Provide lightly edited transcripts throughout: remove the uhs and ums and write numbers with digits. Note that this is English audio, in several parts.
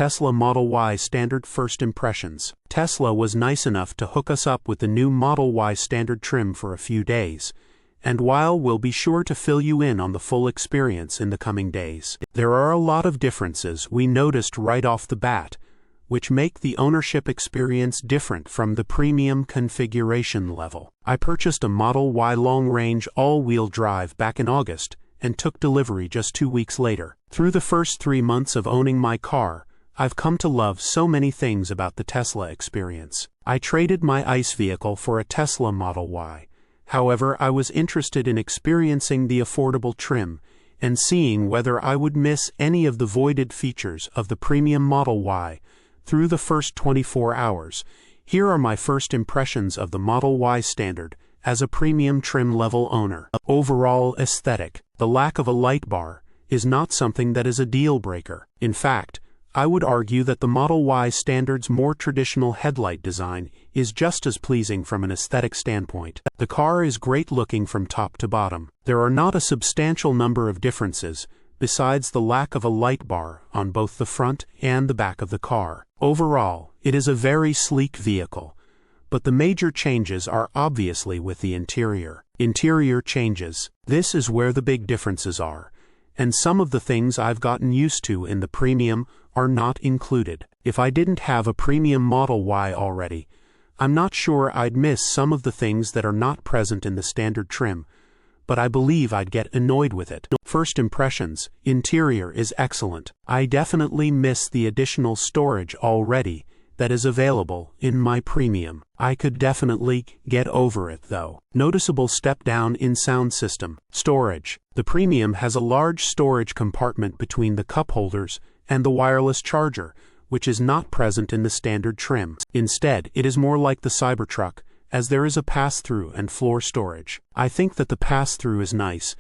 Tesla Model Y Standard First Impressions. Tesla was nice enough to hook us up with the new Model Y Standard trim for a few days, and while we'll be sure to fill you in on the full experience in the coming days, there are a lot of differences we noticed right off the bat, which make the ownership experience different from the premium configuration level. I purchased a Model Y long-range all-wheel drive back in August and took delivery just 2 weeks later. Through the first 3 months of owning my car, I've come to love so many things about the Tesla experience. I traded my ICE vehicle for a Tesla Model Y. However, I was interested in experiencing the affordable trim and seeing whether I would miss any of the voided features of the premium Model Y. Through the first 24 hours, here are my first impressions of the Model Y Standard as a premium trim level owner. Overall aesthetic. The lack of a light bar is not something that is a deal breaker. In fact, I would argue that the Model Y Standard's more traditional headlight design is just as pleasing from an aesthetic standpoint. The car is great looking from top to bottom. There are not a substantial number of differences, besides the lack of a light bar on both the front and the back of the car. Overall, it is a very sleek vehicle, but the major changes are obviously with the interior. Interior changes. This is where the big differences are, and some of the things I've gotten used to in the premium are not included. If I didn't have a premium Model Y already, I'm not sure I'd miss some of the things that are not present in the standard trim, but I believe I'd get annoyed with it. First impressions. Interior is excellent. I definitely miss the additional storage already that is available in my premium. I could definitely get over it though. Noticeable step down in sound system. Storage. The premium has a large storage compartment between the cup holders and the wireless charger, which is not present in the standard trim. Instead, it is more like the Cybertruck, as there is a pass-through and floor storage. I think that the pass-through is nice,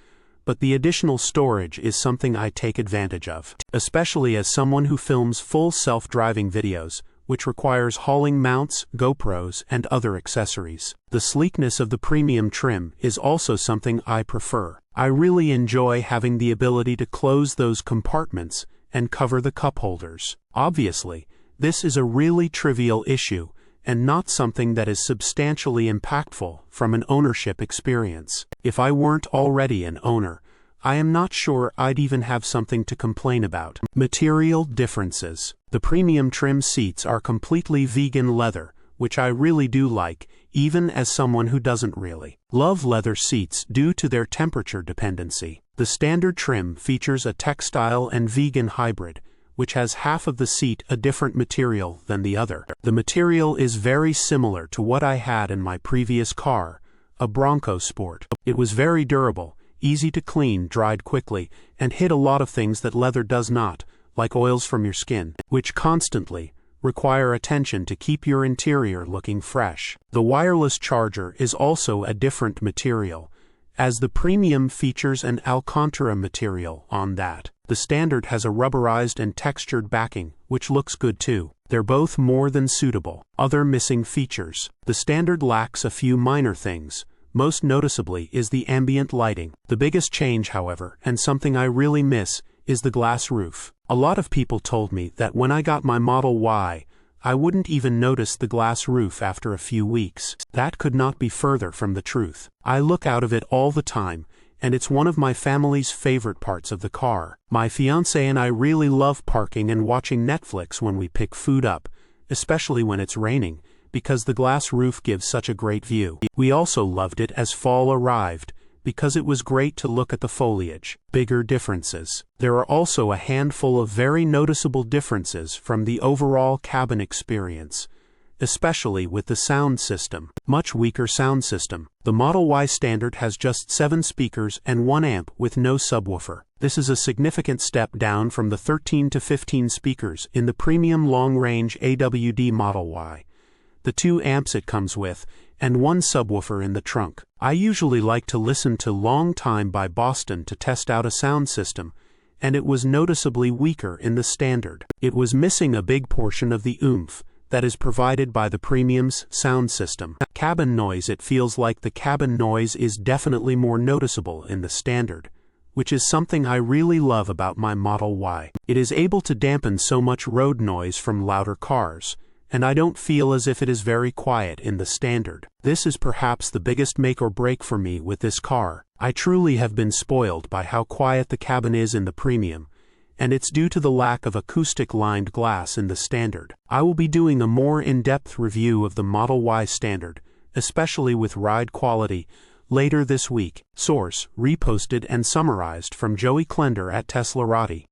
but the additional storage is something I take advantage of, especially as someone who films full self-driving videos, which requires hauling mounts, GoPros, and other accessories. The sleekness of the premium trim is also something I prefer. I really enjoy having the ability to close those compartments and cover the cup holders. Obviously, this is a really trivial issue and not something that is substantially impactful from an ownership experience. If I weren't already an owner, I am not sure I'd even have something to complain about. Material differences. The premium trim seats are completely vegan leather, which I really do like, even as someone who doesn't really love leather seats due to their temperature dependency. The standard trim features a textile and vegan hybrid, which has half of the seat a different material than the other. The material is very similar to what I had in my previous car, a Bronco Sport. It was very durable, easy to clean, dried quickly, and hid a lot of things that leather does not, like oils from your skin, which constantly require attention to keep your interior looking fresh. The wireless charger is also a different material, as the premium features an Alcantara material on that. The standard has a rubberized and textured backing, which looks good too. They're both more than suitable. Other missing features. The standard lacks a few minor things. Most noticeably is the ambient lighting. The biggest change, however, and something I really miss, is the glass roof. A lot of people told me that when I got my Model Y, I wouldn't even notice the glass roof after a few weeks. That could not be further from the truth. I look out of it all the time, and it's one of my family's favorite parts of the car. My fiancé and I really love parking and watching Netflix when we pick food up, especially when it's raining, because the glass roof gives such a great view. We also loved it as fall arrived, because it was great to look at the foliage. Bigger differences. There are also a handful of very noticeable differences from the overall cabin experience, especially with the sound system. Much weaker sound system. The Model Y Standard has just 7 speakers and 1 amp with no subwoofer. This is a significant step down from the 13 to 15 speakers in the premium long-range AWD Model Y, the 2 amps it comes with, and 1 subwoofer in the trunk. I usually like to listen to Long Time by Boston to test out a sound system, and it was noticeably weaker in the Standard. It was missing a big portion of the oomph that is provided by the premium's sound system. Cabin noise. It feels like the cabin noise is definitely more noticeable in the Standard, which is something I really love about my Model Y. It is able to dampen so much road noise from louder cars, and I don't feel as if it is very quiet in the Standard. This is perhaps the biggest make or break for me with this car. I truly have been spoiled by how quiet the cabin is in the Premium, and it's due to the lack of acoustic-lined glass in the Standard. I will be doing a more in-depth review of the Model Y Standard, especially with ride quality, later this week. Source: reposted and summarized from Joey Klender at teslarati.